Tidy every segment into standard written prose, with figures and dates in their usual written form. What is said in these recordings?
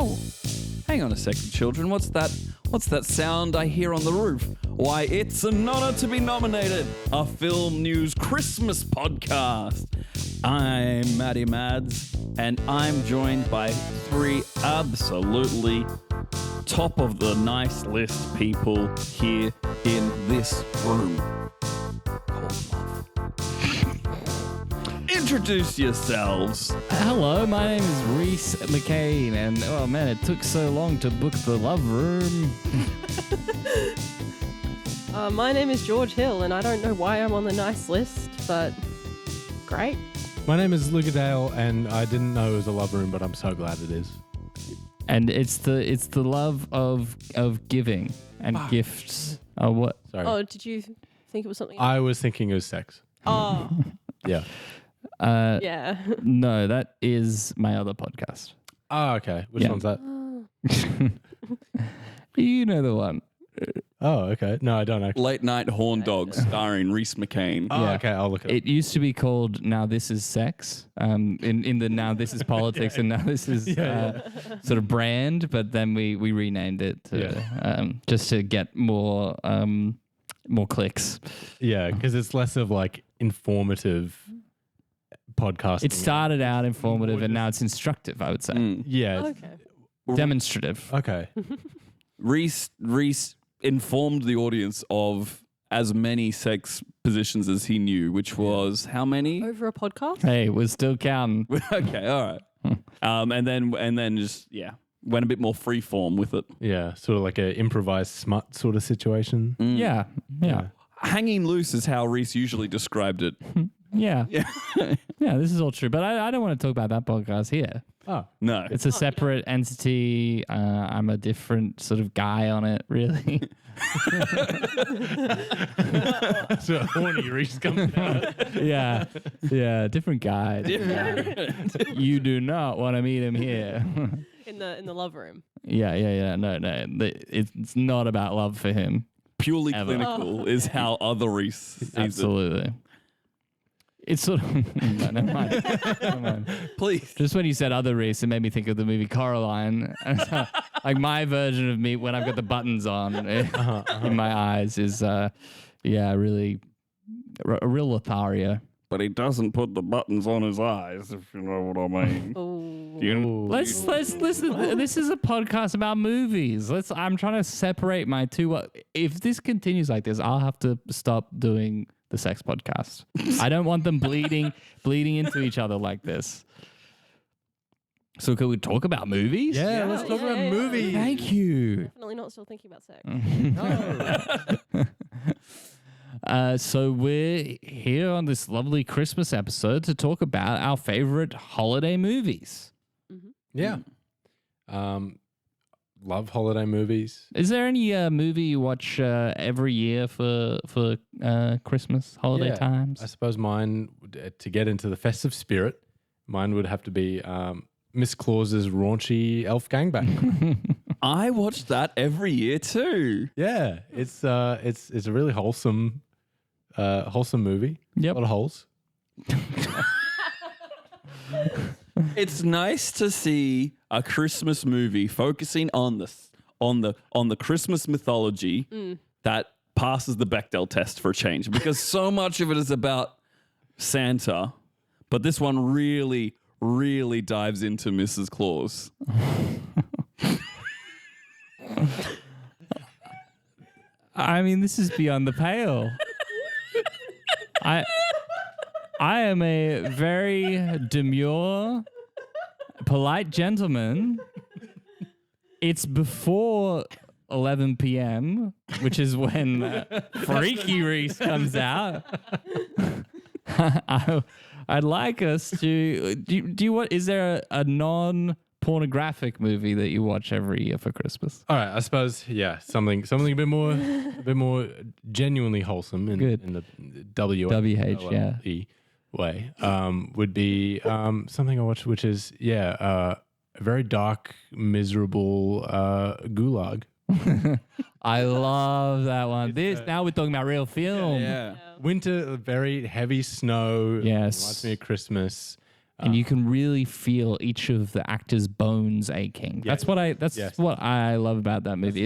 Oh, hang on a second, children. What's that sound I hear on the roof? Why, it's an honor to be nominated. A Film News Christmas podcast. I'm Maddie Madz, and I'm joined by three absolutely top of the nice list people here in this room called love. Introduce yourselves. Hello, my name is Rhys McCane, and oh man, it took so long to book the love room. My name is George Hill, and I don't know why I'm on the nice list, but great. My name is Luka Dale, and I didn't know it was a love room, but I'm so glad it is. And it's the love of giving and gifts. Oh, what? Sorry. Oh, did you think it was something else? I was thinking it was sex. Oh, Yeah. yeah. No, that is my other podcast. Oh, okay. Which Yeah. one's that? You know the one. Oh, okay. No, I don't actually. Late Night Horn Dogs starring Rhys McCane. Oh, Yeah. okay. I'll look it up. It used to be called Now This Is Sex, in the Now This Is Politics and Now This Is sort of brand, but then we renamed it to, just to get more clicks. Yeah, because it's less of like informative podcasting. It started out informative and now it's instructive, I would say. Yeah. Okay. Demonstrative. Okay. Rhys informed the audience of as many sex positions as he knew, which was how many? Over a podcast? Hey, we're still counting. Okay, all right. And then just went a bit more free form with it. Yeah. Sort of like an improvised smut sort of situation. Yeah. Hanging loose is how Rhys usually described it. Yeah. This is all true. But I don't want to talk about that podcast here. Oh. No. It's a separate entity. I'm a different sort of guy on it, really. So horny Reese comes out. Yeah, different guy. You do not want to meet him here. In the love room. Yeah. No. It's not about love for him. Purely Ever. clinical is how other Rhys sees it. Absolutely. It's sort of no, never mind. Please. Just when you said other race, it made me think of the movie Coraline. Like my version of me when I've got the buttons on in my eyes is, really a real Lothario. But he doesn't put the buttons on his eyes, if you know what I mean. Oh. Let's listen. This is a podcast about movies. I'm trying to separate my two. If this continues like this, I'll have to stop doing the sex podcast. I don't want them bleeding into each other like this. So could we talk about movies? Yeah, let's talk about movies. Thank you. Definitely not still thinking about sex. So we're here on this lovely Christmas episode to talk about our favorite holiday movies. Yeah. Love holiday movies. Is there any movie you watch every year for Christmas holiday Yeah. times? I suppose mine, to get into the festive spirit, mine would have to be Miss Claus's raunchy elf gangbang. I watch that every year too. Yeah, it's a really wholesome movie. Yep. A lot of holes. It's nice to see a Christmas movie focusing on the Christmas mythology that passes the Bechdel test for a change, because so much of it is about Santa, but this one really, really dives into Mrs. Claus. I mean, this is beyond the pale. I am a very demure, polite gentleman. It's before 11 p.m., which is when Freaky Reese comes out. I'd like us to. Do you what? Is there a non-pornographic movie that you watch every year for Christmas? All right, I suppose something a bit more genuinely wholesome in the WH way would be something I watched, which is a very dark, miserable Gulag. I love that one. Now we're talking about real film. Yeah. Winter, very heavy snow. Yes. Reminds me of Christmas. And you can really feel each of the actors' bones aching. Yeah. That's what I love about that movie.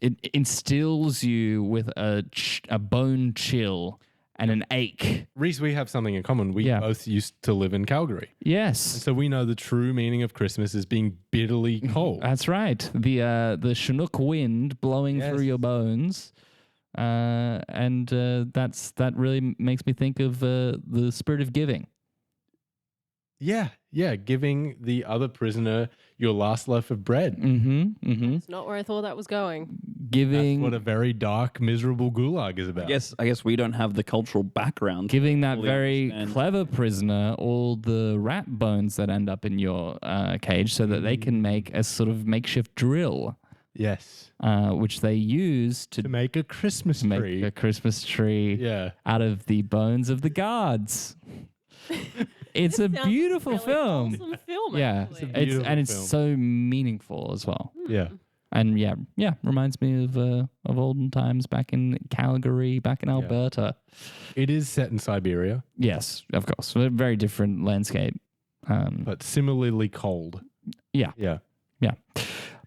It instills you with a bone chill and an ache. Reese, we have something in common. We both used to live in Calgary. Yes. And so we know the true meaning of Christmas is being bitterly cold. That's right. The Chinook wind blowing through your bones. That really makes me think of the spirit of giving. Yeah, giving the other prisoner your last loaf of bread. It's not where I thought that was going. Giving That's what a very dark, miserable gulag is about. I guess we don't have the cultural background. giving that fully very understand. clever prisoner all the rat bones that end up in your cage so that they can make a sort of makeshift drill, Yes. which they use to make a Christmas tree. make a Christmas tree Yeah. out of the bones of the guards. It's a Sounds beautiful really film. wholesome film, Yeah, actually. beautiful it's film. so meaningful as well. Yeah. And yeah, reminds me of olden times back in Calgary, back in Alberta. It is set in Siberia, Yes, of course, a very different landscape. but similarly cold. Yeah. Yeah.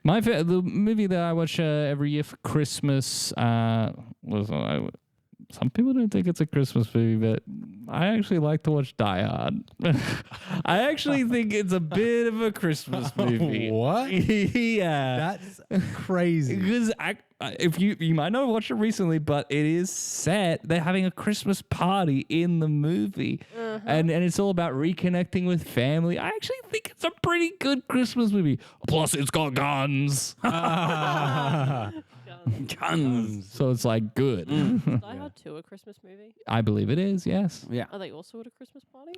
The movie that I watch every year for Christmas was. Some people don't think it's a Christmas movie, but I actually like to watch Die Hard. I actually think it's a bit of a Christmas movie. What? Yeah. That's crazy. Because if you might not have watched it recently, but it is set. They're having a Christmas party in the movie, and it's all about reconnecting with family. I actually think it's a pretty good Christmas movie. Plus, it's got guns, Guns. so it's like good. Is Die Hard 2 a Christmas movie? I believe it is. Yes. Yeah. Are they also at a Christmas party?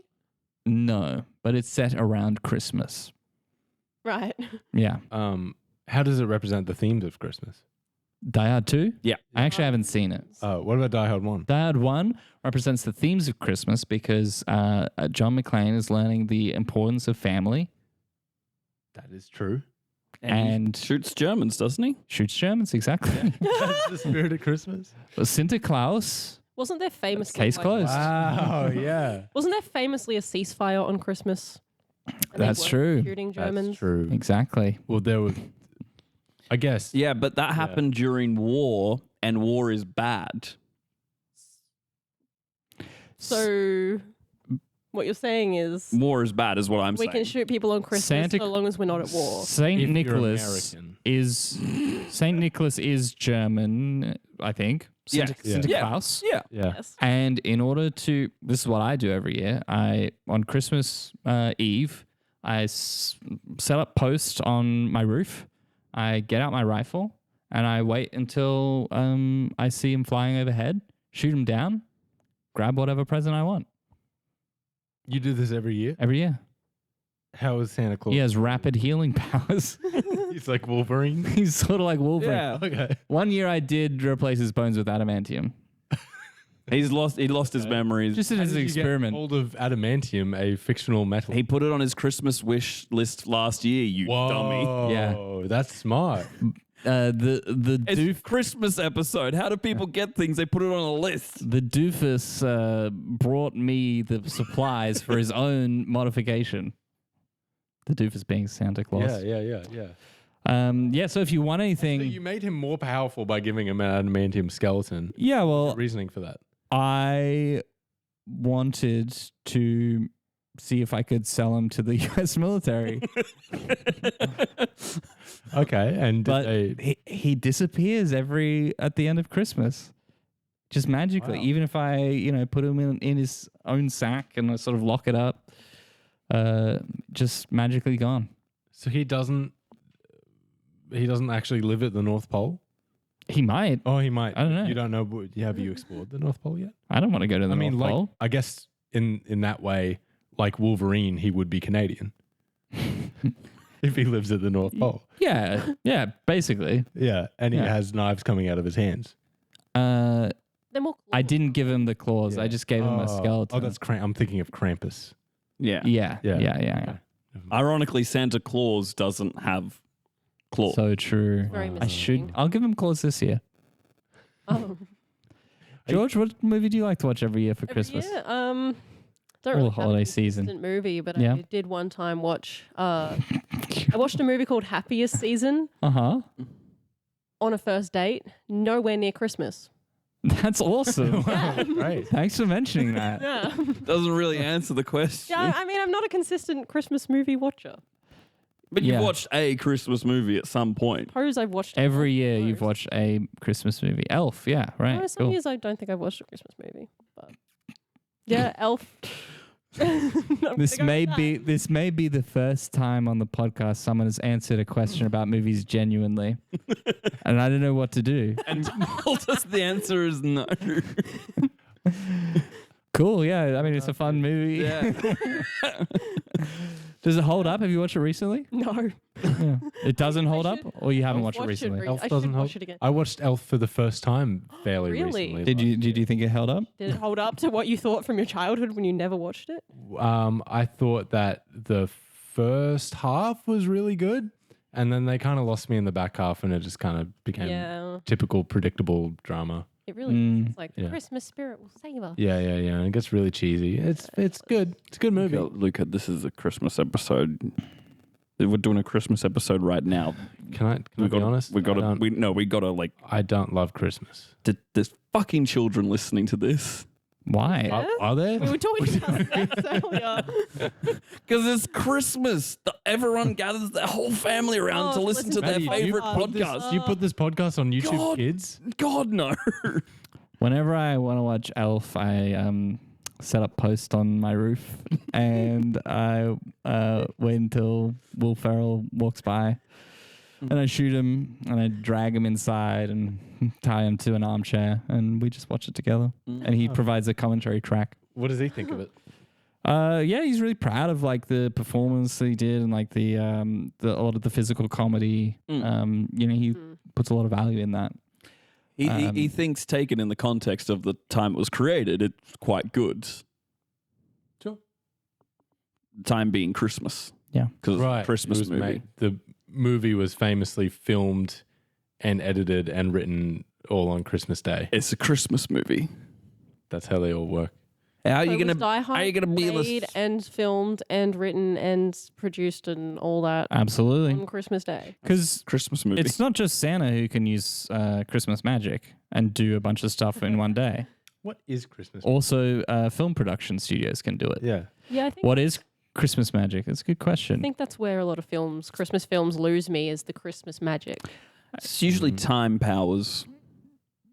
No, but it's set around Christmas. Right. Yeah. How does it represent the themes of Christmas? Die Hard 2? Yeah. I actually haven't seen it. What about Die Hard 1? Die Hard 1 represents the themes of Christmas because John McClane is learning the importance of family That is true. and Shoots Germans, doesn't he? shoots Germans, exactly. That's the spirit of Christmas. But Sinterklaas, Wasn't there famously case closed. Wow, yeah. Wasn't there famously a ceasefire on Christmas? And they That's weren't true. Shooting Germans. That's true. Exactly. Well, there was, I guess. Yeah, but that happened during war, and war is bad. So what you're saying is War is bad, is what I'm we saying. can shoot people on Christmas so long as we're not at war. Saint If you're Nicholas American. is German, I think. Yeah. Sinterklaas. Yeah. Yeah. Yes. And in order to, this is what I do every year. On Christmas Eve, I set up posts on my roof. I get out my rifle and I wait until I see him flying overhead, shoot him down, grab whatever present I want You do this every year? every year. How is Santa Claus? He has rapid healing powers. He's like Wolverine. He's sort of like Wolverine. Yeah. Okay. One year I did replace his bones with adamantium. He lost his memories. Just as an experiment. Hold of adamantium, a fictional metal. He put it on his Christmas wish list last year, you dummy. Whoa, that's smart. The It's Christmas episode. How do people get things? They put it on a list. The doofus brought me the supplies for his own modification. The doofus being Santa Claus. Yeah. So if you want anything... So you made him more powerful by giving him an adamantium skeleton. yeah, well, Reasoning for that. I wanted to see if I could sell him to the U.S. military. Okay, and But he disappears at the end of Christmas. Just magically. Wow. Even if I, put him in his own sack and I sort of lock it up, just magically gone. so he doesn't actually live at the North Pole? He might. Oh, he might. I don't know. You don't know. Have you explored the North Pole yet? I don't want to go to the North like, Pole. I guess in that way, like Wolverine, he would be Canadian if he lives at the North Pole. Yeah, basically. Yeah, and he Yeah. has knives coming out of his hands. I They're more didn't give him the claws. I just gave him a skeleton. Oh, that's I'm thinking of Krampus. Yeah. Yeah. Ironically, Santa Claus doesn't have claws. So true. Very I'll give him claws this year. Oh. George, what movie do you like to watch every year for Every Christmas? year, don't don't All really the have holiday a season. consistent movie, but Yeah. I did one time watch. I watched a movie called Happiest Season Uh-huh. on a first date, nowhere near Christmas. That's awesome. Right. Thanks for mentioning that. Yeah, Doesn't really answer the question. yeah. I mean, I'm not a consistent Christmas movie watcher. But Yeah. you've watched a Christmas movie at some point. Suppose I've watched Every year you've Most. watched a Christmas movie. Elf, yeah, right. Some Cool. years I don't think I've watched a Christmas movie, but yeah, Elf. I'm This gonna go may with be that. this may be the first time on the podcast someone has answered a question about movies genuinely, and I don't know what to do. And told us the answer is no. Cool, yeah. I mean, it's a fun movie. Yeah. Does it hold up? Have you watched it recently? No. Yeah. It doesn't hold I up, should- or you haven't I'll watched it watch recently? Elf I doesn't should hold. watch it again. I watched Elf for the first time fairly Really? recently. Did you think it held up? Did it hold up to what you thought from your childhood when you never watched it? I thought that the first half was really good, and then they kind of lost me in the back half, and it just kind of became Yeah, typical, predictable drama. it really is. It's like the yeah. Christmas spirit will save us. Yeah. It gets really cheesy. It's good. It's a good movie. Luca, this is a Christmas episode. We're doing a Christmas episode right now. Can I be honest? We gotta like. I don't love Christmas. There's fucking children listening to this Why? Yeah. Are there? We were talking about sex earlier. because it's Christmas. Everyone gathers their whole family around to listen to their Maddie, favorite you put podcast. You put this podcast on YouTube God. Kids? God no. Whenever I want to watch Elf, I set up post on my roof and I wait until Will Ferrell walks by and I shoot him and I drag him inside and tie him to an armchair and we just watch it together. And he provides a commentary track. What does he think of it? Yeah, he's really proud of like the performance that he did and like the a lot of the physical comedy. He puts a lot of value in that. He thinks, taken in the context of the time it was created, it's quite good. Sure. Time being Christmas. Yeah. Because Right. Christmas It was movie. The movie was famously filmed and edited and written all on Christmas Day. It's a Christmas movie. That's how they all work. How are So you was gonna? Die How are you Hard gonna be able made to? and filmed and written and produced and all that Absolutely. on Christmas Day? Because Christmas movie. it's not just Santa who can use Christmas magic and do a bunch of stuff in one day. What is Christmas? Also, film production studios can do it. Yeah. Yeah, I think What is Christmas magic? That's a good I question. think that's where a lot of Christmas films lose me, is the Christmas magic. It's usually time powers.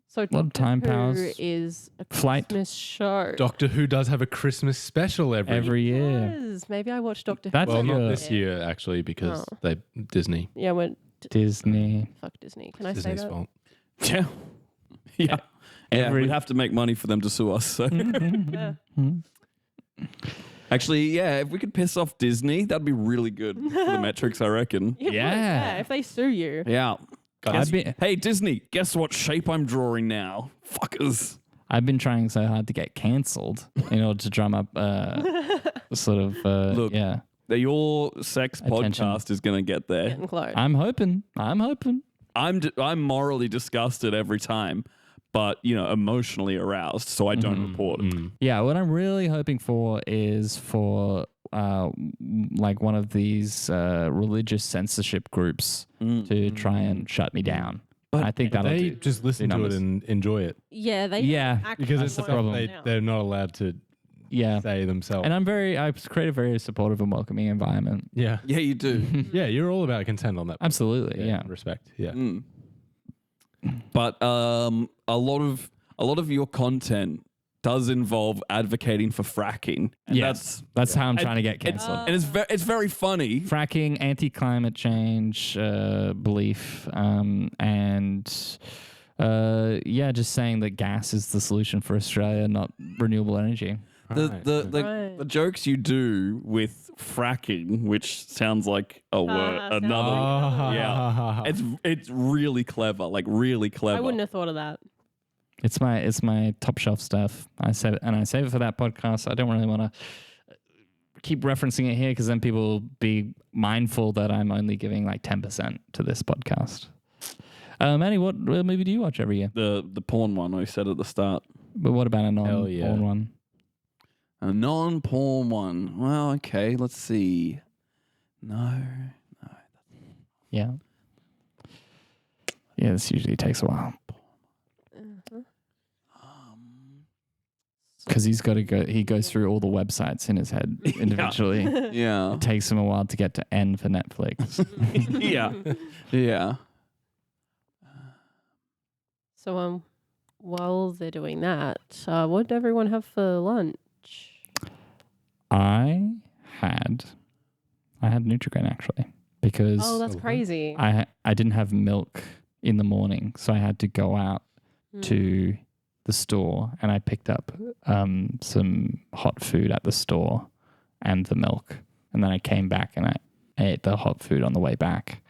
So lot of Doctor time Who powers. is a Flight. Christmas show. Doctor Who does have a Christmas special every Year. Yes, maybe I watched Doctor Who. That's Well, not good. this year actually because Oh. they Disney. Yeah, went Disney. fuck Disney. Can I Disney's say that? fault. Yeah. Yeah. Yeah, Every- we'd have to make money for them to sue us. So. Yeah. Actually, yeah, if we could piss off Disney, that'd be really good for the metrics, I reckon. It would, Yeah. if they sue you. Yeah. I've been, Hey, Disney, guess what shape I'm drawing now? Fuckers. I've been trying so hard to get cancelled in order to drum up sort of, Look. yeah. Your sex Attention. podcast is going to get there. Getting close. I'm hoping. I'm morally disgusted every time, but, emotionally aroused, so I don't report it. Yeah, what I'm really hoping for is for like one of these religious censorship groups to try and shut me down. I think that'll They do. just listen to it numbers. and enjoy it Yeah, they Yeah, actually because That's it's the stuff problem. they're not allowed to Yeah. say themselves. And I create a very supportive and welcoming environment. yeah, Yeah, you do. yeah, you're all about consent on that. Absolutely, yeah. Respect. Yeah, But a lot of your content does involve advocating for fracking. And Yes, that's how I'm trying to get it's, cancelled. and it's very funny. Fracking, anti-climate change belief, and just saying that gas is the solution for Australia, not renewable energy. The jokes you do with fracking, which sounds like a word, sounds another. like- Yeah, it's really clever, like really clever. I wouldn't have thought of that. It's my top shelf stuff. I save it for that podcast. I don't really want to keep referencing it here because then people will be mindful that I'm only giving like 10% to this podcast. Maddie, what movie do you watch every year? The porn one we said at the start. But what about a Hell yeah. non-porn one? A non-porn one. Well, okay. Let's see. No. Yeah. Yeah, this usually takes a while. Because he's got to go. He goes through all the websites in his head individually. Yeah. It takes him a while to get to N for Netflix. Yeah. Yeah. So while they're doing that, what did everyone have for lunch? I had Nutrigrain actually because Oh, that's crazy. I didn't have milk in the morning, so I had to go out to the store and I picked up some hot food at the store and the milk, and then I came back and I ate the hot food on the way back.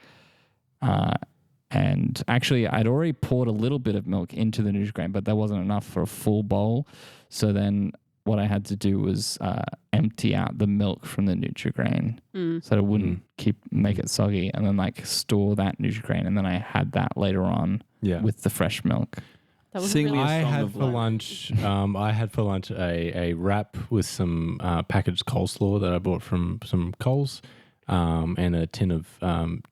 And actually, I'd already poured a little bit of milk into the Nutrigrain, but that wasn't enough for a full bowl. So then what I had to do was empty out the milk from the Nutrigrain so it wouldn't make it soggy, and then like store that Nutrigrain, and then I had that later on with the fresh milk. That was Sing really me a I song had of for life. lunch. I had for lunch a wrap with some packaged coleslaw that I bought from some Coles, and a tin of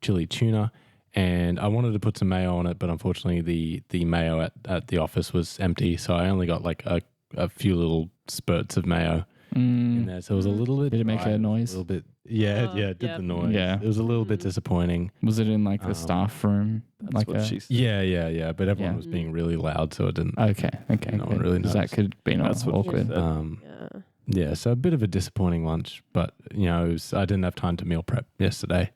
chili tuna. And I wanted to put some mayo on it, but unfortunately the mayo at the office was empty, so I only got like a few little spurts of mayo in there. So it was a little bit. Did it make dry, a noise? A little bit. Yeah, it did yeah. the noise. Yeah. It was a little bit disappointing. Was it in like the staff room? That's Like what she said. Yeah. But everyone Yeah. was being really loud, so it didn't. Okay. No one good. really 'Cause knows. that could be That's what she awkward. said. yeah. Yeah, so a bit of a disappointing lunch, but I didn't have time to meal prep yesterday.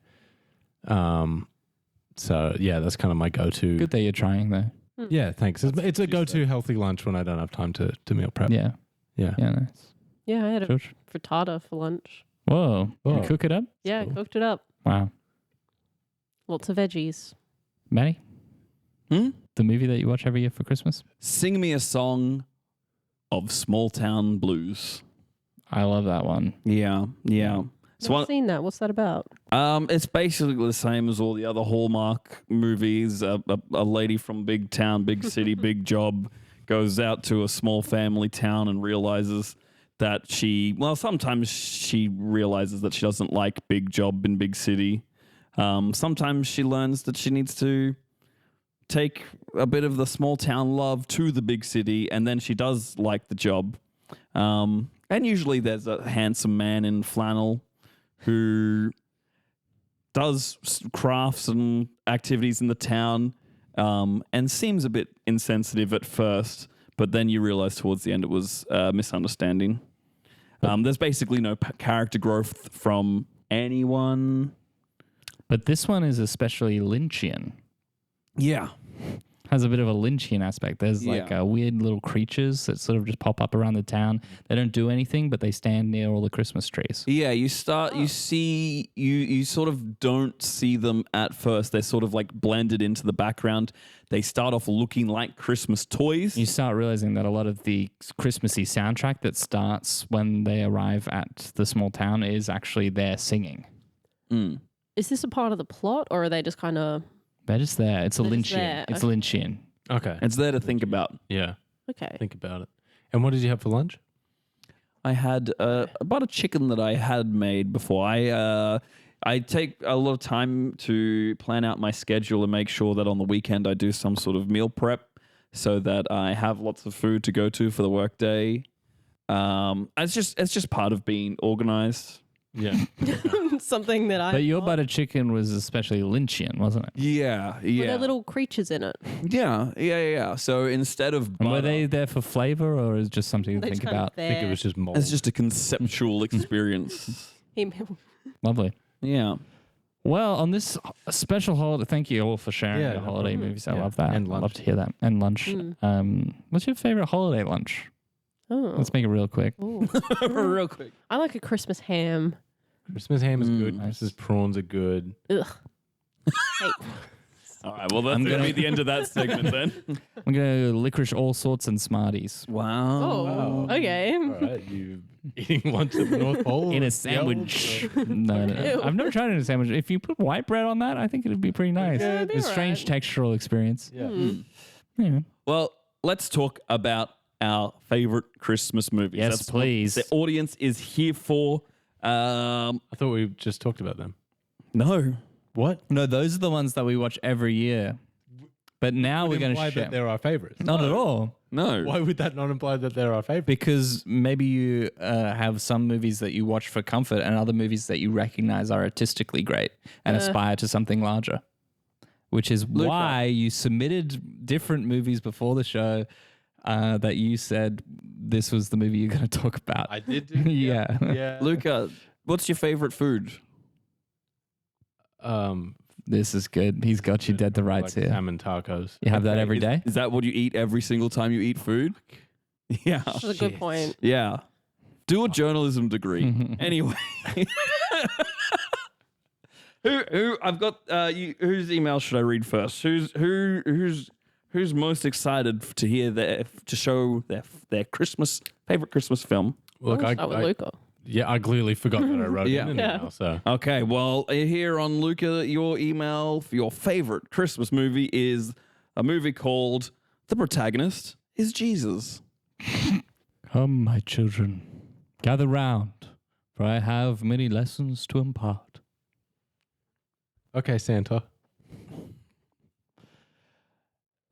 So yeah, that's kind of my go-to. Good that you're trying though. Yeah, thanks. It's a go-to healthy lunch when I don't have time to meal prep. Yeah. Yeah. Nice. Yeah, I had a George? frittata for lunch. Whoa. Whoa. You cook it up? Yeah, cool. I cooked it up. Wow. Lots of veggies. Maddie? Hmm? The movie that you watch every year for Christmas? Sing me a song of small town blues. I love that one. Yeah. So I've seen that. What's that about? It's basically the same as all the other Hallmark movies. A lady from big town, big city, big job goes out to a small family town and realizes that sometimes she realizes that she doesn't like big job in big city. Sometimes she learns that she needs to take a bit of the small town love to the big city, and then she does like the job. And usually there's a handsome man in flannel who does crafts and activities in the town, and seems a bit insensitive at first, but then you realize towards the end it was a misunderstanding. There's basically no character growth from anyone. But this one is especially Lynchian. Yeah. Has a bit of a Lynchian aspect. There's like Yeah. weird little creatures that sort of just pop up around the town. They don't do anything, but they stand near all the Christmas trees. Yeah, you sort of don't see them at first. They're sort of like blended into the background. They start off looking like Christmas toys. You start realizing that a lot of the Christmassy soundtrack that starts when they arrive at the small town is actually their singing. Mm. Is this a part of the plot, or are they just kind of... They're just there. It's a They're just Lynchian. there. It's Lynchian. Okay. It's there to think about. Yeah. Okay. Think about it. And what did you have for lunch? I had about a chicken that I had made before. I take a lot of time to plan out my schedule and make sure that on the weekend I do some sort of meal prep so that I have lots of food to go to for the workday. It's just part of being organized. Yeah. Something that I... But your butter chicken was especially Lynchian, wasn't it? Yeah. Were there little creatures in it? Yeah. So instead of And were butter, they there for flavor, or is it just something to They're think just kind of about? I think it was just mold. it's just a conceptual experience. Lovely. Yeah. Well, on this special holiday, thank you all for sharing Yeah, your no holiday problem. movies. I Yeah. love that. And I lunch. love to hear that. And lunch. What's your favorite holiday lunch? Oh. Let's make it real quick. Ooh. Real quick. I like a Christmas ham. Christmas ham is good. Nice. Christmas prawns are good. Ugh. Hey. All right. Well, that's I'm going to gonna- be the end of that segment then. I'm going to licorice all sorts and Smarties. Wow. Oh, okay. All right, you eating lunch at the North Pole In a with sandwich. yellow? No. Ew. I've never tried it in a sandwich. If you put white bread on that, I think it would be pretty nice. it'd be It's a strange alright. textural experience. Yeah. Yeah. Well, let's talk about our favorite Christmas movies. Yes, That's please. what the audience is here for. I thought we just talked about them. No. What? No, those are the ones that we watch every year. But now we're going to imply share. that they're our favorites. Not at all. No. Why would that not imply that they're our favorites? Because maybe you have some movies that you watch for comfort and other movies that you recognize are artistically great and aspire to something larger. Which is why you submitted different movies before the show that you said this was the movie you're going to talk about. I did do Yeah. Luca, what's your favorite food? This is good. He's got you dead to rights here. Salmon tacos. You have that every day? Is that what you eat every single time you eat food? Yeah. That's a good point. Yeah. Do a journalism degree. Anyway. Who I've got whose email should I read first? Who's most excited to hear to show their favorite Christmas film? Look, I'll start with Luca. Yeah, I clearly forgot that I wrote Yeah. in an email. So Okay, well, here on Luca, your email for your favorite Christmas movie is a movie called The Protagonist is Jesus. Come, my children, gather round, for I have many lessons to impart. okay, Santa.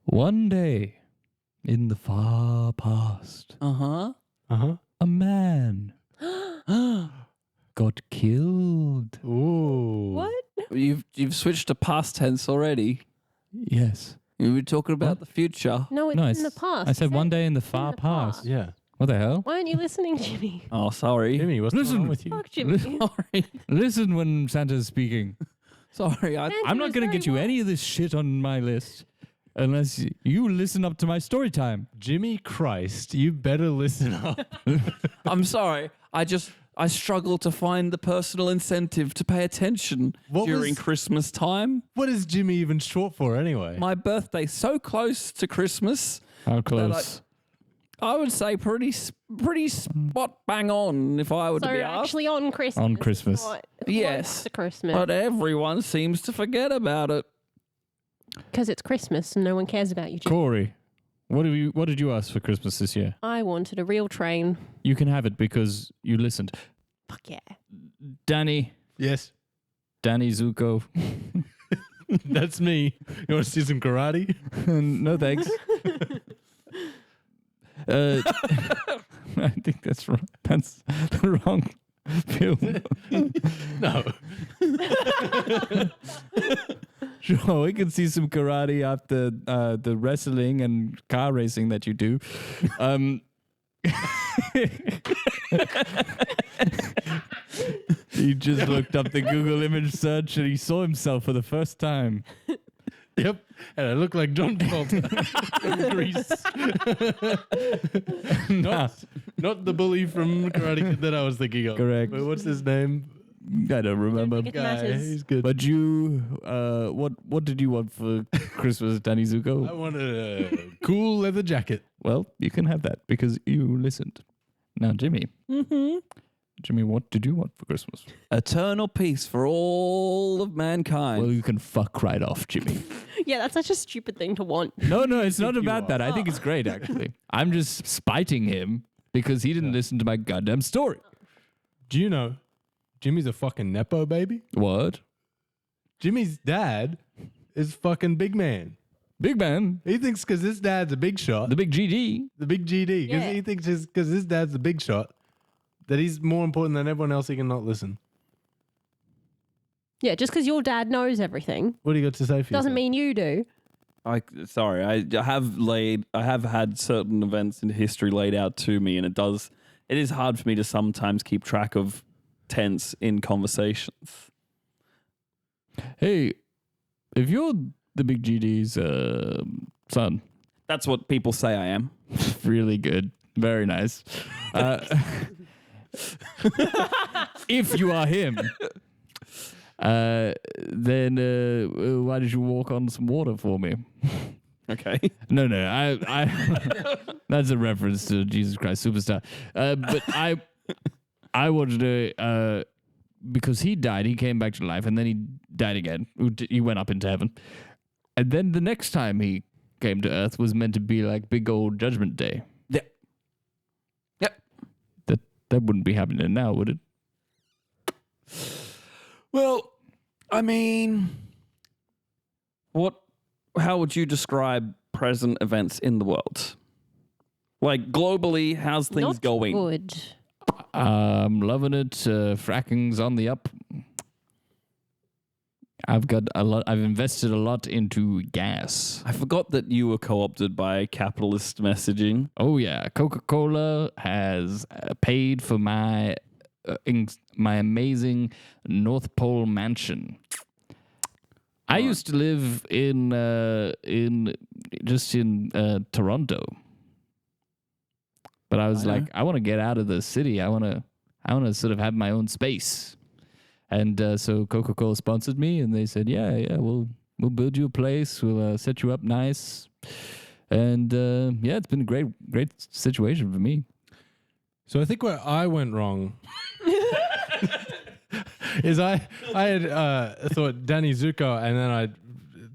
One day, in the far past, Uh-huh. a man got killed. Ooh. What? You've switched to past tense already. Yes. You were talking about the future. No, it's No, in the past. I said one day in the in far the past. past. Yeah. What the hell? Why aren't you listening, Jimmy? Oh, sorry. Jimmy, what's Listen. going on with you? Fuck, Jimmy. Sorry. Listen when Santa's speaking. Sorry. I'm not going to get you any of this shit on my list unless you listen up to my story time. Jimmy Christ, you better listen up. I'm sorry. I struggle to find the personal incentive to pay attention What during was- Christmas time. What is Jimmy even short for anyway? My birthday's so close to Christmas. How close? I would say pretty spot bang on if I were So to be asked. actually on Christmas. On Christmas. not Yes. close to Christmas. But everyone seems to forget about it. Because it's Christmas and no one cares about you, Jimmy. Corey, what did you ask for Christmas this year? I wanted a real train. You can have it because you listened. Fuck yeah. Danny Yes. Zuko. That's me. You want to see some karate? No thanks. I think that's wrong. That's the wrong film. No. Sure, we can see some karate after the wrestling and car racing that you do. He just looked up the Google image search and he saw himself for the first time. Yep. And I look like John Travolta from Grease. Not the bully from Karate Kid that I was thinking of. Correct. Wait, what's his name? I don't remember. think it matters. He's good. But you, what did you want for Christmas, Danny I Zuko? wanted a cool leather jacket. Well, you can have that because you listened. Now, Jimmy. Mm-hmm. Jimmy, what did you want for Christmas? Eternal peace for all of mankind. Well, you can fuck right off, Jimmy. Yeah, that's such a stupid thing to want. No, it's not you about are. that. I think it's great, actually. I'm just spiting him because he didn't listen to my goddamn story. Do you know Jimmy's a fucking Nepo baby? What? Jimmy's dad is fucking big man. Big man. He thinks because his dad's a big shot, The big GG. the big GD, because Yeah. he thinks because his dad's a big shot, that he's more important than everyone else. He can not listen. Yeah, just because your dad knows everything What do you got to say for doesn't yourself? mean you do. I have had certain events in history laid out to me, and it is hard for me to sometimes keep track of tense in conversations. Hey, if you're the big GD's son, That's what people say I am. really good. Very nice. If you are him, then why did you walk on some water for me? Okay. No, I that's a reference to Jesus Christ Superstar. But I wanted to, because he died, he came back to life, and then he died again. He went up into heaven. And then the next time he came to Earth was meant to be like big old Judgment Day. Yeah. That wouldn't be happening now, would it? Well, I mean, how would you describe present events in the world? Like globally, how's things Not going? good. I'm loving it. Fracking's on the up. I've invested a lot into gas. I forgot that you were co-opted by capitalist messaging. Oh yeah, Coca-Cola has paid for my amazing North Pole mansion. I used to live in Toronto, but I was like, I want to get out of the city. I want to sort of have my own space, and so Coca-Cola sponsored me, and they said, yeah, we'll build you a place, we'll set you up nice, and it's been a great situation for me. So I think where I went wrong is I had thought Danny Zuko, and then I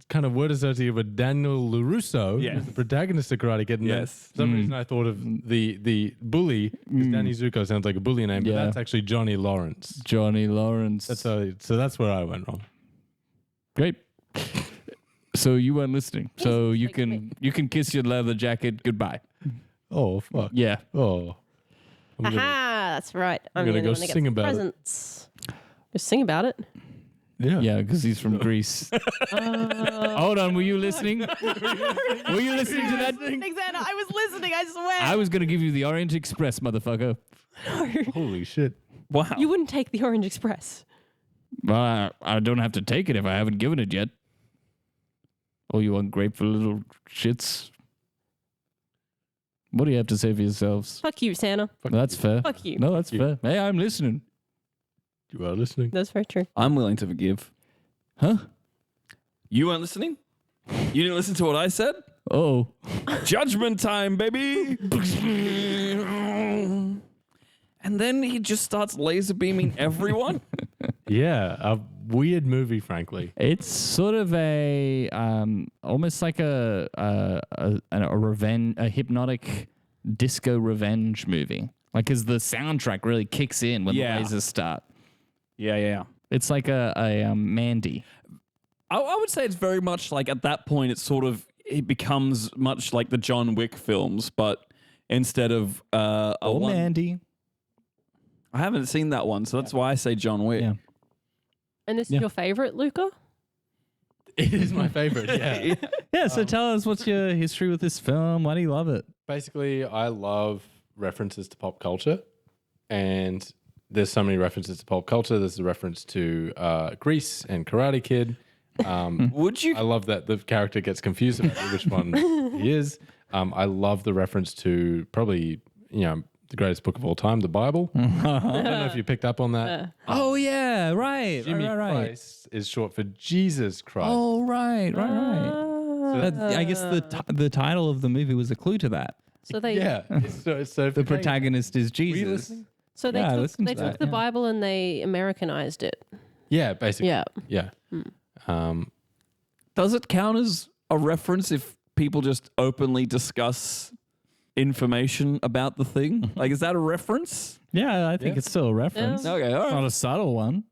kind of word associated with Daniel LaRusso, Yes. who's the protagonist of Karate Kid. And then Yes. for some reason I thought of the bully, because Danny Zuko sounds like a bully name, but Yeah. that's actually Johnny Lawrence. Johnny Lawrence. So that's where I went wrong. Great. So you weren't listening. So Yes, you like can kiss your leather jacket goodbye. Oh, fuck. Yeah. Oh. I'm gonna- Aha, that's right. I'm gonna the go one that gets sing about it. presents. Just sing about it. yeah. Yeah, because he's from Greece. Hold on, were you listening? Were you listening to that? Alexander, I was listening, I swear. I was going to give you the Orange Express, motherfucker. Holy shit. Wow. You wouldn't take the Orange Express. Well, I don't have to take it if I haven't given it yet. Oh, you ungrateful little shits. What do you have to say for yourselves? Fuck you, Santa. That's fair. Fuck you. No, that's you. fair. Hey, I'm listening. You are listening. That's very true. I'm willing to forgive. Huh? You weren't listening? You didn't listen to what I said? Oh. Judgment time, baby. And then he just starts laser beaming everyone. Yeah, a weird movie, frankly. It's sort of a almost like a hypnotic disco revenge movie. Like, cause the soundtrack really kicks in when Yeah. the lasers start. Yeah. It's like a Mandy. I would say it's very much like at that point, it becomes much like the John Wick films, but instead of Mandy. I haven't seen that one, so that's why I say John Wick. Yeah. And this Yeah. is your favorite, Luca? It is my favorite, yeah. Yeah. So tell us, what's your history with this film? Why do you love it? Basically, I love references to pop culture, and there's so many references to pop culture. There's a reference to Grease and Karate Kid. Would you? I love that the character gets confused about which one he is. I love the reference to probably, the greatest book of all time, the Bible. I don't know if you picked up on that. Oh yeah, right. Jimmy Christ is short for Jesus Christ. Oh right. I guess the title of the movie was a clue to that. So they Yeah. It's so The protagonist is Jesus. listening? so they Yeah, I took, listened they to took that, the yeah. Bible and they Americanized it. Yeah, basically. Yeah. Yeah. Does it count as a reference if people just openly discuss information about the thing? Like, is that a reference? Yeah, I think Yeah. it's still a reference. Yeah. Okay, all It's right. not a subtle one.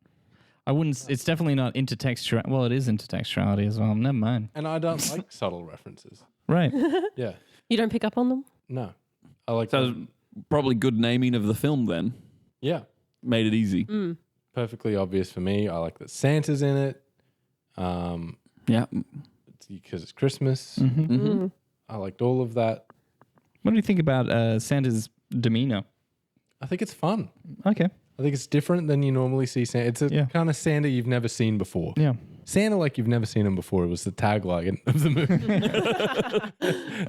I wouldn't. It's definitely not intertextual. Well, it is intertextuality as well. Never mind. And I don't like subtle references. Right. Yeah. You don't pick up on them? No. I like So probably good naming of the film then. Yeah. Made it easy. Perfectly obvious for me. I like that Santa's in it. Yeah. Because it's Christmas. I liked all of that. What do you think about Santa's demeanor? I think it's fun. Okay. I think it's different than you normally see Santa. It's a Yeah. kind of Santa you've never seen before. Yeah. Santa like you've never seen him before. It was the tagline of the movie.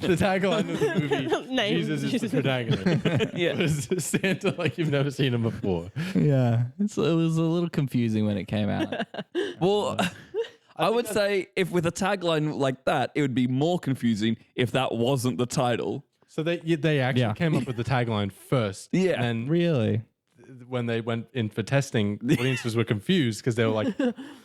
The tagline of the movie, Name. Jesus is the protagonist. Yeah. It was Santa like you've never seen him before. Yeah. It was a little confusing when it came out. Well, I would say if with a tagline like that, it would be more confusing if that wasn't the title. So they actually Yeah. came up with the tagline first. Yeah. And Really? when they went in for testing, audiences were confused because they were like,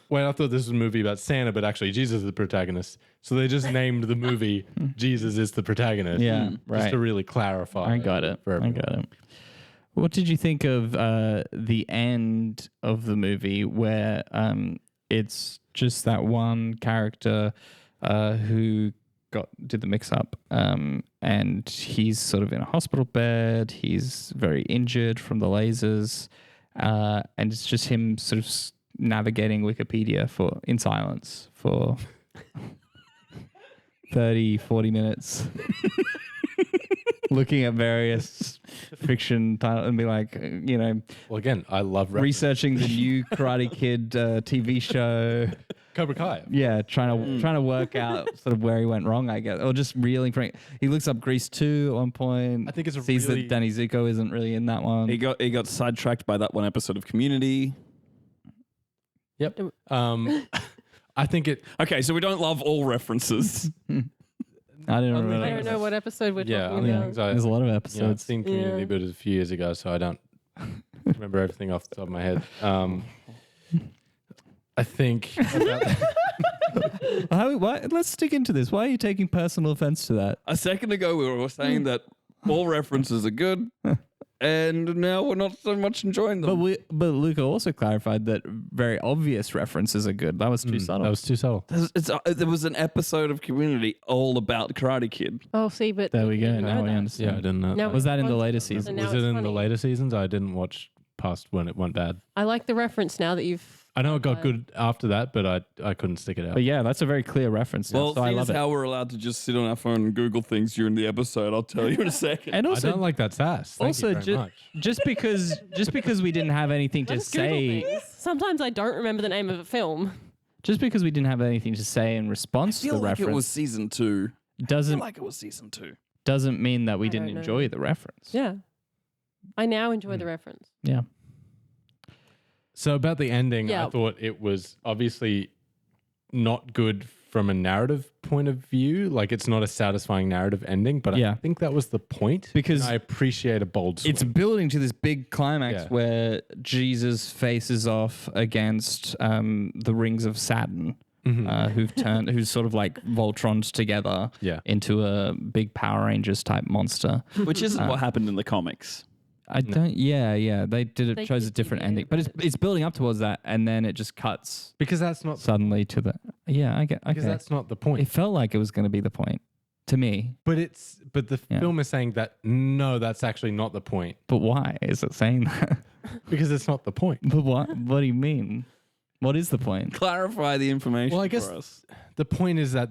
wait, I thought this was a movie about Santa, but actually Jesus is the protagonist. So they just named the movie Jesus is the protagonist. Yeah. Just Right. to really clarify. I got it. for I everyone. got it. What did you think of the end of the movie where it's just that one character who did the mix-up and he's sort of in a hospital bed. He's very injured from the lasers and it's just him sort of navigating Wikipedia in silence for 30, 40 minutes. Looking at various fiction titles and be like, Well, again, I love researching the new Karate Kid TV show. Cobra Kai. Yeah, trying to work out sort of where he went wrong, I guess, or just reeling from. He looks up Grease 2 at one point. I think it's sees that Danny Zuko isn't really in that one. He got sidetracked by that one episode of Community. Yep. I think it. Okay, so we don't love all references. I don't remember. I don't know what episode we're talking about. There's a lot of I've episodes. seen Community, Yeah. but it was a few years ago, so I don't remember everything off the top of my head. I think about Let's dig into this. Why are you taking personal offense to that? A second ago, we were saying that all references are good, and now we're not so much enjoying them. But Luka also clarified that very obvious references are good. That was too subtle. that was too subtle. There was an episode of Community all about Karate Kid. Oh, see, but There we go. didn't Now know we that. understand. Yeah, I didn't know. Now Was that in the it's later fun. season? So now Was it it's in the funny. later seasons? I didn't watch past when it went bad. I like the reference now that you've. I know it got good after that, but I couldn't stick it out. But yeah, that's a very clear reference. Now, Well, so I seeing love as it. how we're allowed to just sit on our phone and Google things during the episode, I'll tell you in a second. And I also, don't like that sass. Thank you very much. just because we didn't have anything to Let's Google say, things. Sometimes I don't remember the name of a film. just because we didn't have anything to say in response to I feel the like reference, it was season 2. doesn't season 2. doesn't mean that we I didn't don't know. enjoy the reference. Yeah. I now enjoy the reference. Yeah. So about the ending, Yeah. I thought it was obviously not good from a narrative point of view. Like it's not a satisfying narrative ending, but Yeah. I think that was the point. Because and I appreciate a bold swing. It's building to this big climax Yeah. where Jesus faces off against the rings of Saturn, who's sort of like Voltroned together Yeah. into a big Power Rangers type monster. Which isn't what happened in the comics. I don't. Yeah. They They chose a did different do ending, but it's building up towards that, and then it just cuts because that's not suddenly to the. Yeah, I get. Okay. because that's not the point. It felt like it was going to be the point to me, But the Yeah. film is saying that no, that's actually not the point but why is it saying that? because it's not the point. But what? What do you mean? What is the point? Clarify the information Well, I guess for us. the point is that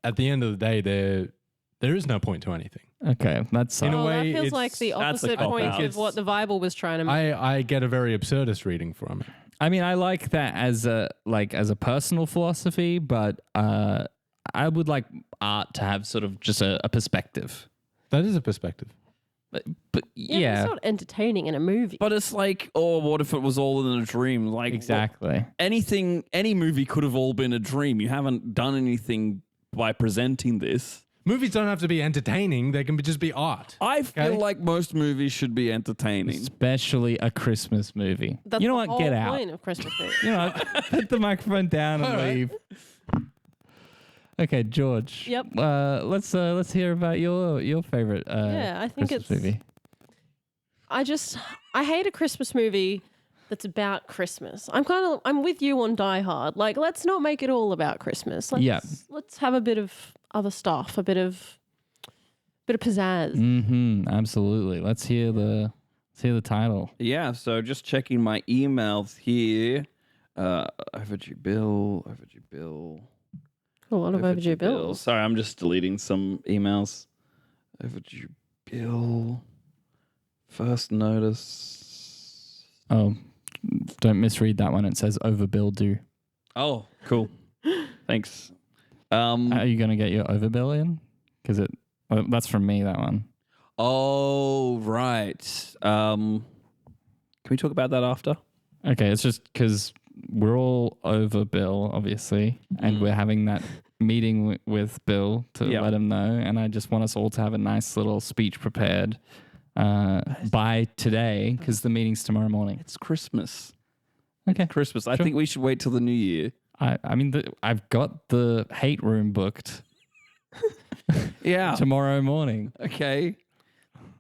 at the end of the day, there is no point to anything. Okay, that's In a Oh, way, that feels it's- like the that's a opposite point cop-out. of what the Bible was trying to make. I get a very absurdist reading from it. I mean, I like that as a personal philosophy, but I would like art to have sort of just a perspective. That is a perspective. But Yeah, it's not entertaining in a movie. But it's like, oh, what if it was all in a dream? Like exactly. any movie could have all been a dream. You haven't done anything by presenting this. Movies don't have to be entertaining; they can just be art. I feel Okay. like most movies should be entertaining. Especially a Christmas movie. That's you know the what? Get whole out. point of Christmas movies. You know, what? Put the microphone down and leave. Okay, George. Yep. Let's hear about your favorite. Yeah, I think Christmas it's- movie. I hate a Christmas movie that's about Christmas. I'm with you on Die Hard. Like, let's not make it all about Christmas. Let's have a bit of other stuff, a bit of pizzazz. Mm-hmm. Absolutely. Let's hear the title. Yeah, so just checking my emails here. Overdue bill. A lot of overdue bills. Sorry, I'm just deleting some emails. Overdue bill. First notice. Oh, don't misread that one. It says overbill due. Oh, cool. Thanks. Are you going to get your overbill in? Because that's from me, that one. Oh, right. Can we talk about that after? Okay, it's just because we're all over Bill, obviously, and we're having that meeting with Bill to Yeah. let him know. And I just want us all to have a nice little speech prepared by today because the meeting's tomorrow morning. It's Christmas. Okay. Christmas. I Sure. think we should wait till the new year. I mean, I've got the hate room booked Yeah. tomorrow morning. Okay.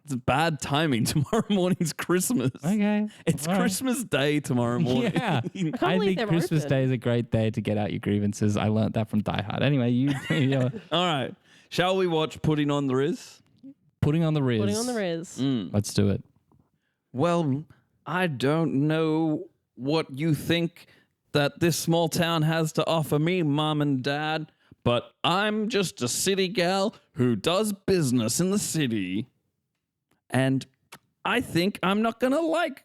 It's bad timing. Tomorrow morning's Christmas. Okay. It's All right. Christmas Day tomorrow morning. Yeah. can't I believe think they're Christmas open. Day is a great day to get out your grievances. I learned that from Die Hard. Anyway, you All right. Shall we watch Putting on the Riz? putting on the Riz. Putting on the Riz. Let's do it. Well, I don't know what you think that this small town has to offer me, Mom and Dad, but I'm just a city gal who does business in the city. And I think I'm not going to like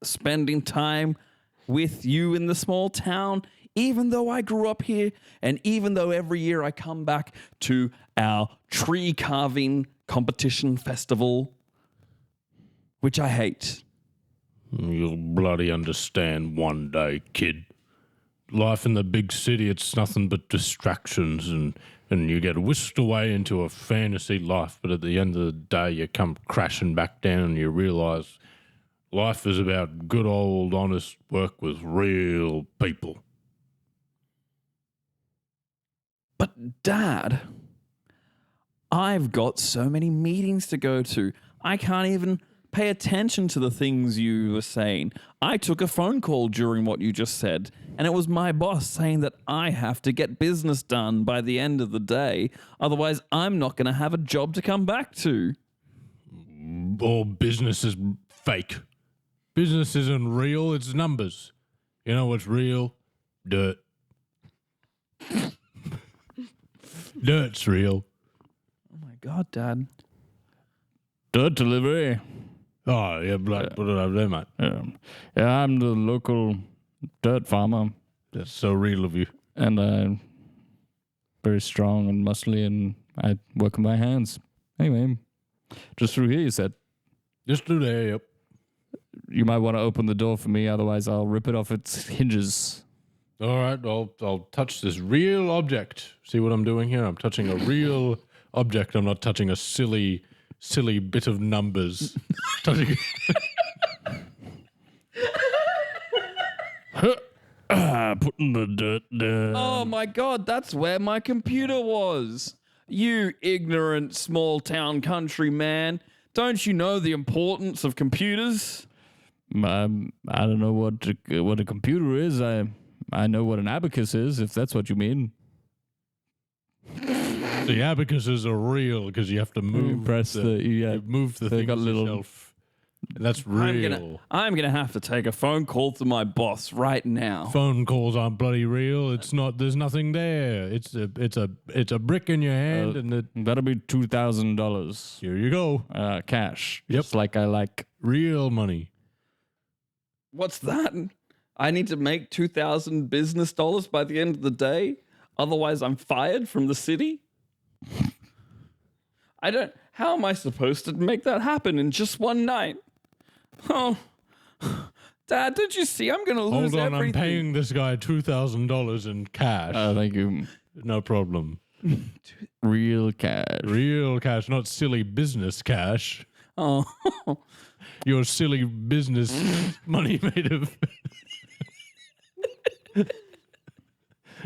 spending time with you in the small town, even though I grew up here and even though every year I come back to our tree carving competition festival, which I hate. You'll bloody understand one day, kid. Life in the big city, it's nothing but distractions and you get whisked away into a fantasy life, but at the end of the day you come crashing back down and you realise life is about good old honest work with real people. But Dad, I've got so many meetings to go to. I can't even pay attention to the things you were saying. I took a phone call during what you just said, and it was my boss saying that I have to get business done by the end of the day. Otherwise, I'm not going to have a job to come back to. All business is fake. Business isn't real, it's numbers. You know what's real? Dirt. Dirt's real. Oh my God, Dad. Dirt delivery. Oh, yeah, blood. Put it over there, mate. Yeah, I'm the local dirt farmer, That's so real of you. and I'm very strong and muscly, and I work with my hands. Anyway, just through here, you said. Just do there, yep. You might want to open the door for me, otherwise I'll rip it off its hinges. All right, I'll touch this real object. See what I'm doing here? I'm touching a real object. I'm not touching a silly bit of numbers. Touching. Putting the dirt down. Oh my God, that's where my computer was. You ignorant small town country man. Don't you know the importance of computers? I don't know what a computer is. I know what an abacus is, if that's what you mean. The abacuses are real because you have to move. You move the They thing got little- yourself. That's real. I'm gonna have to take a phone call to my boss right now. Phone calls aren't bloody real. It's not. There's nothing there. It's a brick in your hand, and That'll be $2,000 here you go. cash. Yep. Just like I like. Real money. What's that? I need to make $2,000 business dollars by the end of the day. Otherwise, I'm fired from the city. How am I supposed to make that happen in just one night? Oh, Dad, did you see? I'm going to lose Hold on, everything. I'm paying this guy $2,000 in cash. Thank you. No problem. Real cash. Real cash, not silly business cash. Oh, Your silly business money made of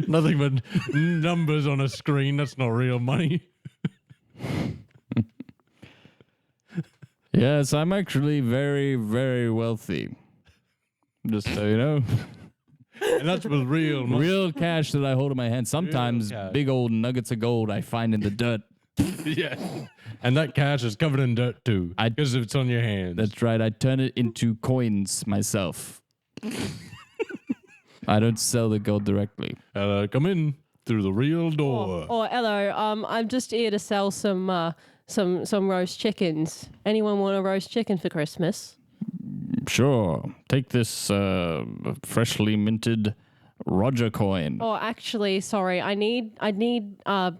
nothing but numbers on a screen. That's not real money. Yes, I'm actually very, very wealthy. Just so you know. And that's with real money. Real cash that I hold in my hand. Sometimes cash. big old nuggets of gold I find in the dirt. Yeah. And that cash is covered in dirt too. I- Because it's on your hands. That's right. I turn it into coins myself. I don't sell the gold directly. Come in through the real door. Or hello, I'm just here to sell some roast chickens. Anyone want a roast chicken for Christmas? Sure. Take this freshly minted Roger coin. Oh, actually, sorry, I need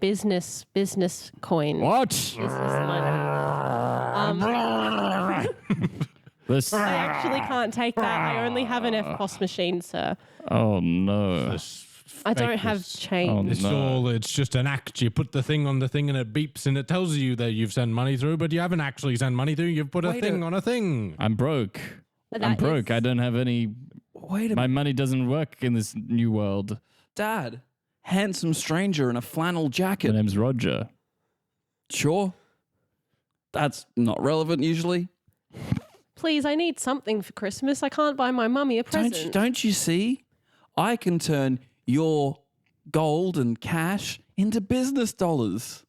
business coin. What? Business money. This. I actually can't take that. I only have an FPOS machine, sir. Oh no. I don't have Fakeness. change. It's just an act. You put the thing on the thing and it beeps and it tells you that you've sent money through, but you haven't actually sent money through. You've put a thing on a thing. I'm broke. I'm That broke. is- I don't have any. wait a My minute. money doesn't work in this new world. Dad, handsome stranger in a flannel My jacket. name's Roger. Sure. That's not relevant usually. Please, I need something for Christmas. I can't buy my mummy a present. Don't you see? I can turn your gold and cash into business dollars.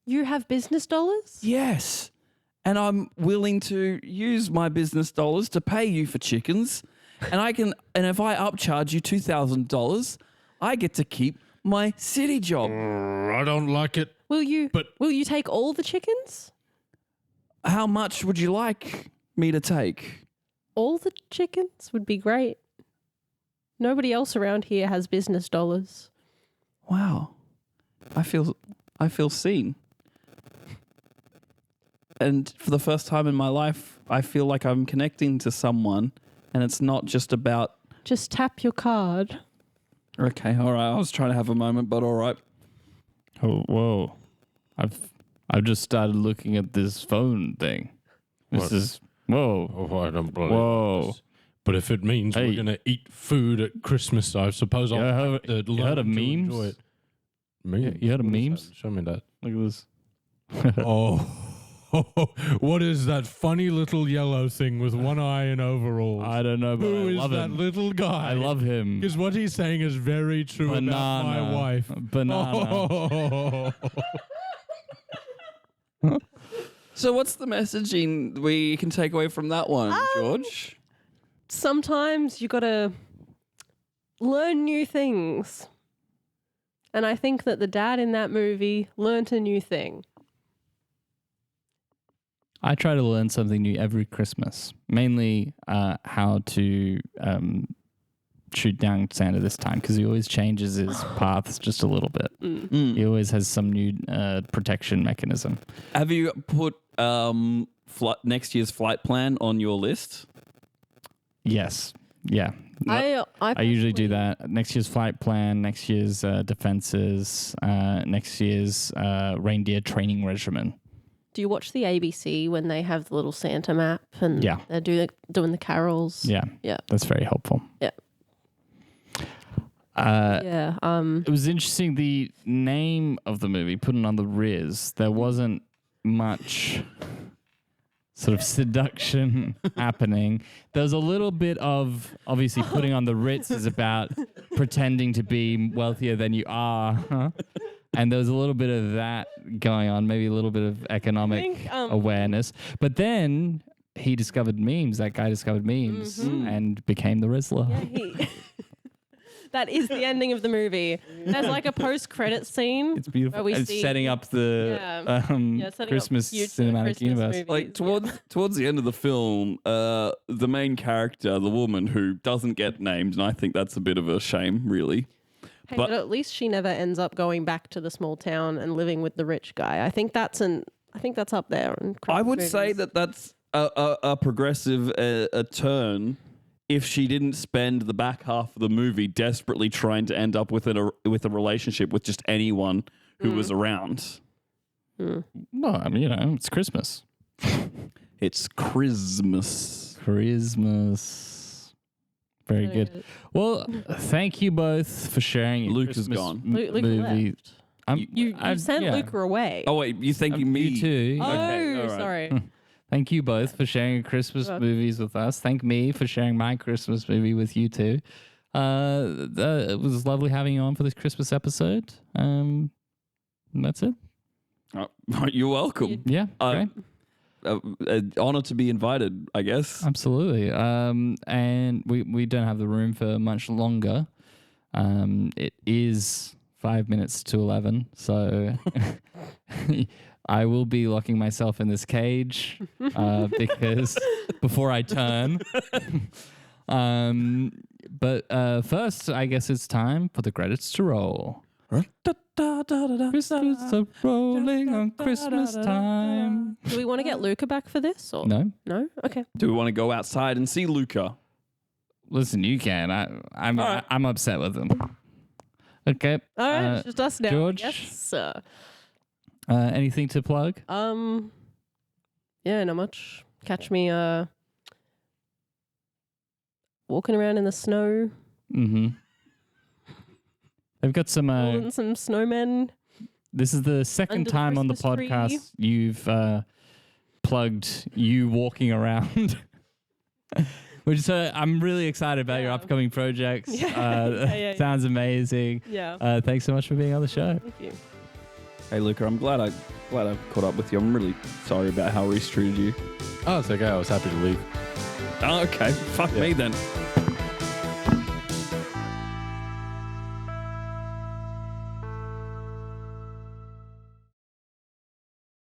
You have business dollars? Yes. And I'm willing to use my business dollars to pay you for chickens. And if I upcharge you $2,000, I get to keep my city job. I don't like it. Will you take all the chickens? How much would you like me to take? All the chickens would be great. Nobody else around here has business dollars. Wow. I feel seen. And for the first time in my life, I feel like I'm connecting to someone and it's not just about... Just tap your card. Okay, all right. I was trying to have a moment, but all right. Oh, whoa. I've just started looking at this phone thing. This is... Whoa. Oh, I don't believe Whoa. this. But if it means we're going to eat food at Christmas, I suppose I'll have to you heard of learn to memes? enjoy it. Memes? You heard of What is memes? that? Show me that. Look at this. Oh, what is that funny little yellow thing with one eye and overalls? I don't know, but Who I is love that him. little guy? I love him. Because what he's saying is very true about my wife. Banana. Oh. So what's the messaging we can take away from that one, George? Sometimes you got to learn new things. And I think that the dad in that movie learnt a new thing. I try to learn something new every Christmas, mainly how to shoot down Santa this time, because he always changes his paths just a little bit. He always has some new protection mechanism. Have you put next year's flight plan on your list? Yes. Yeah. I usually do probably- that. Next year's flight plan, next year's defenses, next year's reindeer training regimen. Do you watch the ABC when they have the little Santa map and Yeah. they're doing the carols? Yeah. Yeah. That's very helpful. Yeah. Yeah. Yeah. It was interesting, the name of the movie, putting on the Riz, there wasn't much sort of seduction happening. There's a little bit of, obviously, putting on the Ritz is about pretending to be wealthier than you are. Huh? And there was a little bit of that going on, maybe a little bit of economic awareness. But then he discovered memes. That guy discovered memes and became the Rizzler. Yeah, that is the ending of the movie. There's like a post-credit scene. It's beautiful. Where we It's see, setting up the setting up Christmas future cinematic Christmas universe. movies. Like towards the end of the film, the main character, the woman who doesn't get named, and I think that's a bit of a shame, really. Hey, but at least she never ends up going back to the small town and living with the rich guy. I think that's up there. In I would Christmas say movies. that's a progressive a turn if she didn't spend the back half of the movie desperately trying to end up with a relationship with just anyone who was around. Well, I mean, it's Christmas. It's Christmas. Christmas. Very good. Well, thank you both for sharing your Luke is Christmas gone. Luke movie. left. You sent Luca away. Oh wait, you thinking me? You too. Oh, Okay, all right. sorry. Thank you both for sharing your Christmas movies with us. Thank me for sharing my Christmas movie with you too. It was lovely having you on for this Christmas episode. That's it. You're welcome. Yeah, great. Honor to be invited, I guess. Absolutely. And we don't have the room for much longer. It is 5 minutes to 11, so I will be locking myself in this cage because before I turn. But first, I guess it's time for the credits to roll. Christmas are rolling on Christmas time. Do we want to get Luca back for this? Or? No? No? Okay. Do we want to go outside and see Luca? Listen, you can. I'm right. I'm upset with him. Okay. All right, it's just us now. George? Yes. Anything to plug? Yeah, not much. Catch me walking around in the snow, Mm-hmm. They've got some building some snowmen. This is the second Under the time on the Christmas tree. podcast you've plugged you walking around. Which is, I'm really excited about your upcoming projects. Sounds amazing. Yeah. Thanks so much for being on the show. Thank you. Hey, Luca, I'm glad I caught up with you. I'm really sorry about how Rhys treated you. Oh, it's okay. I was happy to leave. Oh, okay. Fuck me then.